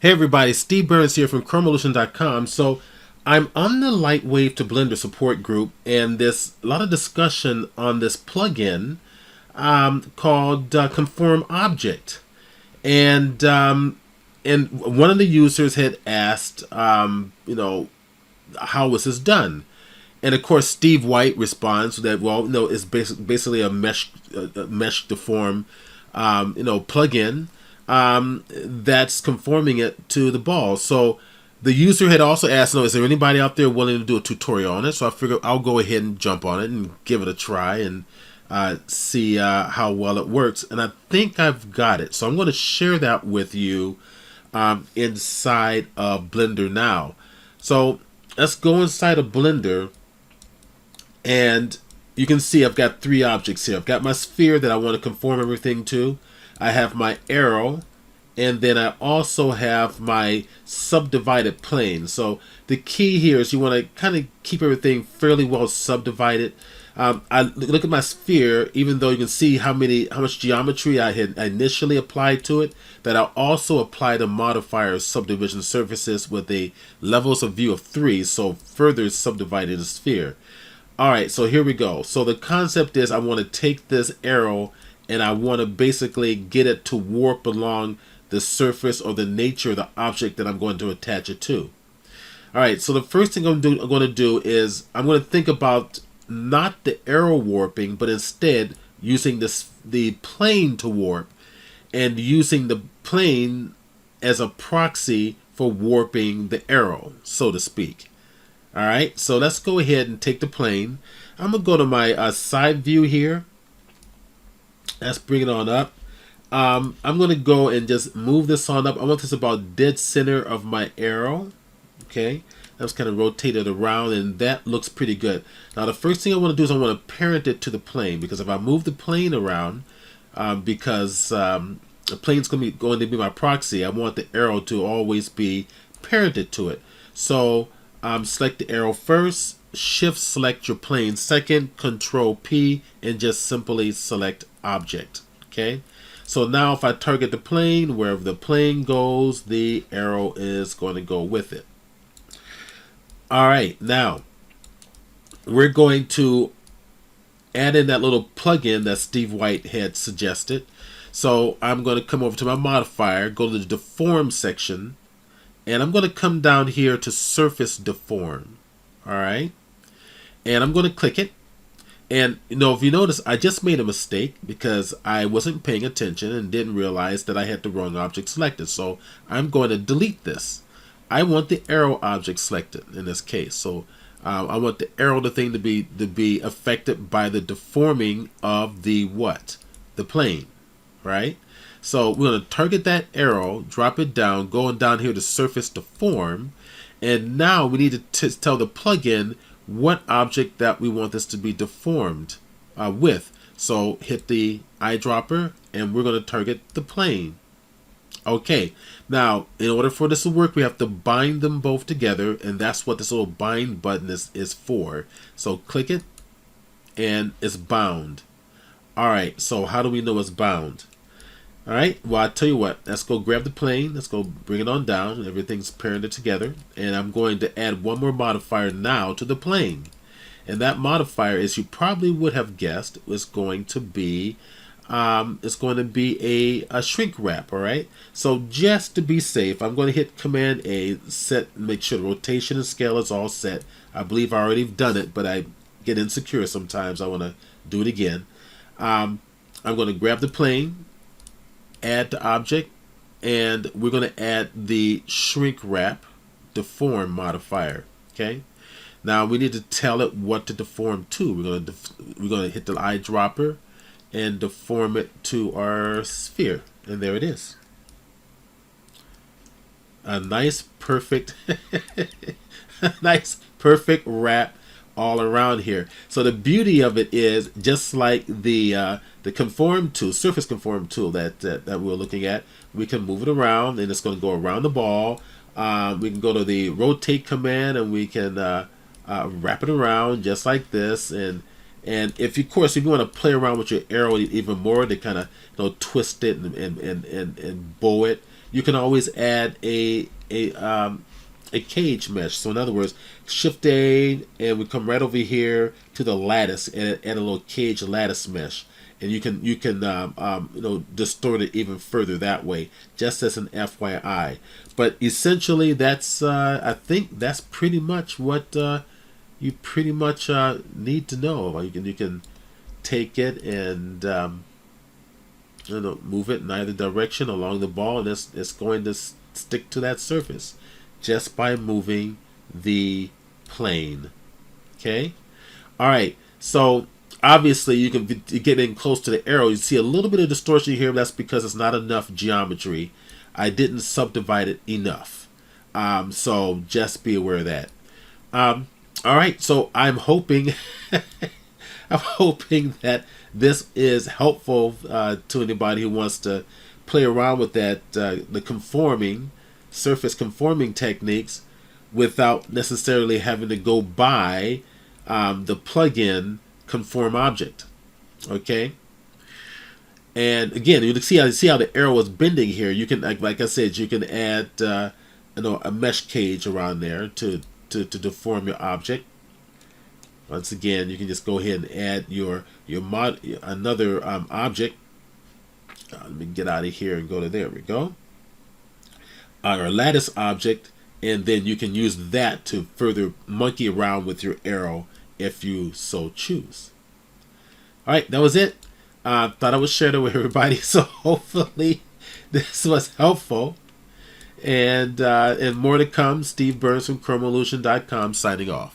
Hey everybody, Steve Burns here from ChromeEvolution.com. So I'm on the Lightwave to Blender support group, and there's a lot of discussion on this plugin called Conform Object. And one of the users had asked, how was this done? And of course, Steve White responds that, well, no, it's basically a mesh deform, plugin that's conforming it to the ball. So the user had also asked, is there anybody out there willing to do a tutorial on it? So I figured I'll go ahead and jump on it and give it a try and see how well it works. And I think I've got it. So I'm going to share that with you inside of Blender now. So let's go inside of Blender, and you can see I've got three objects here. I've got my sphere that I want to conform everything to. I have my arrow, and then I also have my subdivided plane. So the key here is you want to kind of keep everything fairly well subdivided. I look at my sphere, even though you can see how much geometry I had initially applied to it, that I also applied a modifier subdivision surfaces with a levels of view of 3, so further subdivided the sphere. Alright, so here we go. So the concept is I want to take this arrow and I want to basically get it to warp along the surface or the nature of the object that I'm going to attach it to. Alright, so the first thing I'm going to do is I'm going to think about not the arrow warping, but instead using the plane to warp, and using the plane as a proxy for warping the arrow, so to speak. Alright, so let's go ahead and take the plane. I'm going to go to my side view here. Let's bring it on up. I'm going to go and just move this on up. I want this about dead center of my arrow. Okay, let's kind of rotate it around, and that looks pretty good. Now the first thing I want to do is I want to parent it to the plane, because if I move the plane around, because the plane's going to be my proxy, I want the arrow to always be parented to it. So select the arrow first, shift select your plane second, control P, and just simply select object. Okay, so now if I target the plane, wherever the plane goes, the arrow is going to go with it. Alright, now we're going to add in that little plugin that Steve White had suggested. So I'm going to come over to my modifier, go to the deform section, and I'm going to come down here to surface deform. Alright, and I'm going to click it. And if you notice, I just made a mistake because I wasn't paying attention and didn't realize that I had the wrong object selected. So I'm going to delete this. I want the arrow object selected in this case. So I want the arrow thing to be affected by the deforming of the the plane, right? So we're going to target that arrow, drop it down, going down here to surface deform, and now we need to tell the plugin what object that we want this to be deformed with. So hit the eyedropper, and we're going to target the plane. Okay, now in order for this to work, we have to bind them both together, and that's what this little bind button is for. So click it, and it's bound. Alright, so how do we know it's bound? Alright, well, I'll tell you what, let's go grab the plane, let's go bring it on down, everything's parented together, and I'm going to add one more modifier now to the plane. And that modifier, as you probably would have guessed, is going to be a shrink wrap. Alright, so just to be safe, I'm going to hit Command A, make sure the rotation and scale is all set. I believe I already done it, but I get insecure sometimes. I want to do it again. I'm going to grab the plane, add the object, and we're going to add the shrink wrap deform modifier. Okay, now we need to tell it what to deform to. We're going to hit the eyedropper and deform it to our sphere, and there it is. A nice perfect nice perfect wrap all around here. So the beauty of it is, just like the conform tool, surface conform tool that we're looking at, we can move it around, and it's going to go around the ball. We can go to the rotate command, and we can wrap it around just like this. And if you want to play around with your arrow even more to kind of twist it and bow it, you can always add a cage mesh. So in other words, Shift A, and we come right over here to the lattice and add a little cage lattice mesh, and you can distort it even further that way, just as an FYI. But essentially, that's I think that's pretty much what you pretty much need to know. You can take it and move it in either direction along the ball, and it's going to stick to that surface just by moving the plane. Okay? All right. So obviously you can get in close to the arrow. You see a little bit of distortion here. But that's because it's not enough geometry. I didn't subdivide it enough. So just be aware of that. All right. So I'm hoping I'm hoping that this is helpful to anybody who wants to play around with that, the surface conforming techniques, without necessarily having to go buy the plugin Conform object. Okay, and again, you can see how the arrow is bending here. You can, like I said, you can add a mesh cage around there to deform your object. Once again, you can just go ahead and add another object. Let me get out of here and go to there. We go. Our lattice object, and then you can use that to further monkey around with your arrow if you so choose. All right, that was it. Thought I would share that with everybody, so hopefully this was helpful. And more to come. Steve Burns from ChromeIllusion.com signing off.